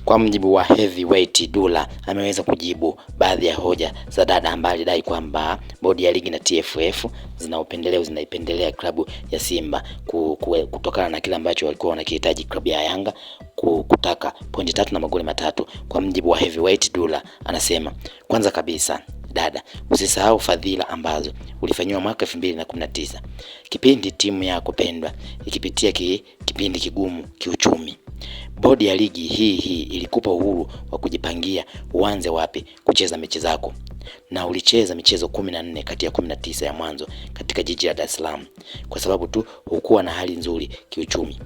Kwa mjibu wa Heavyweight, Dulla ameweza kujibu baadhi ya hoja za dada ambaye alidai kwamba bodi ya ligi na TFF zinaipendelea klabu ya Simba kutokana na kile ambacho walikuwa wanakihitaji klabu ya Yanga kutaka pointi 3 na magoli 3. Kwa mjibu wa Heavyweight, Dulla anasema, kwanza kabisa dada, usisahau fadhila ambazo ulifanywa mwaka 2019 kipindi timu yako pendwa ikipitia kipindi kigumu kiuchumi. Bodi ya ligi hii ilikupa uhuru wa kujipangia uanze wapi kucheza mechi zako, na ulicheza michezo 14 kati ya 19 ya mwanzo katika jiji la Dar es Salaam kwa sababu tu hukuwa na hali nzuri kiuchumi.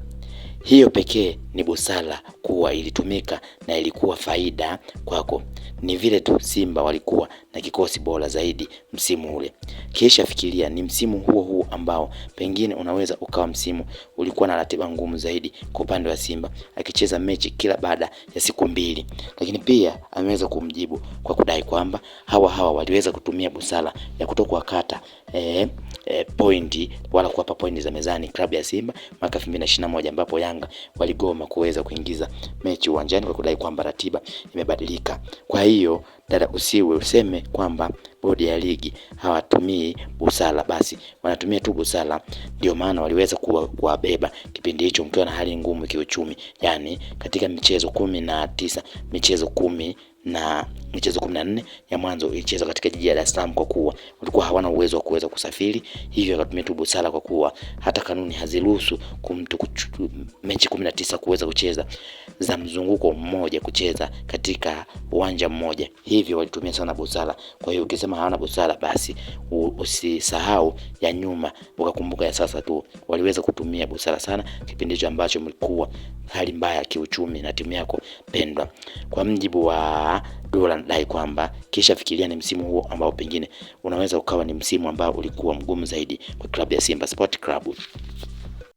Hiyo pekee ni busara kuwa ilitumika na ilikuwa faida kwako. Ni vile tu Simba walikuwa na kikosi bora zaidi msimu ule. Kisha fikiria ni msimu huo ambao pengine unaweza ukawa msimu ulikuwa na ratiba ngumu zaidi kwa upande wa Simba, akicheza mechi kila baada ya siku 2. Lakini pia ameweza kumjibu kwa kudai kwamba hawa waliweza kutumia busara ya kutokuwakata pointi wala kuwapa pointi za mezani klabu ya Simba mwaka 2021 ambapo Yanga waligoma kuweza kuingiza mechi uwanjani kwa kudai kwamba ratiba imebadilika. Kwa hiyo dada, useme kwamba bodi ya ligi hawatumii busara, basi wanatumia tu busara. Ndio maana waliweza kuwabeba kipindi hicho mkiwa na hali ngumu kiuchumi, yani katika michezo 19 michezo 14 ya mwanzo ilichezwa katika jiji la Dar es Salaam kwa kuwa walikuwa hawana uwezo wa kuweza kusafiri, hivyo wakatumia tu busara kwa kuwa hata kanuni haziruhusu mechi 19 kuweza kucheza za mzunguko mmoja kucheza katika uwanja mmoja, hivyo walitumia sana busara. Kwa hiyo ukisema hawana busara, basi usisahau ya nyuma ukakumbuka ya sasa tu. Waliweza kutumia busara sana kipindi hicho ambacho mlikuwa hali mbaya kiuchumi na timu yako pendwa. Kwa mjibu wa Dulla anadai kwamba kisha fikiria ni msimu huo ambao pengine unaweza ukawa ni msimu ambao ulikuwa mgumu zaidi kwa klabu ya Simba Sport Club.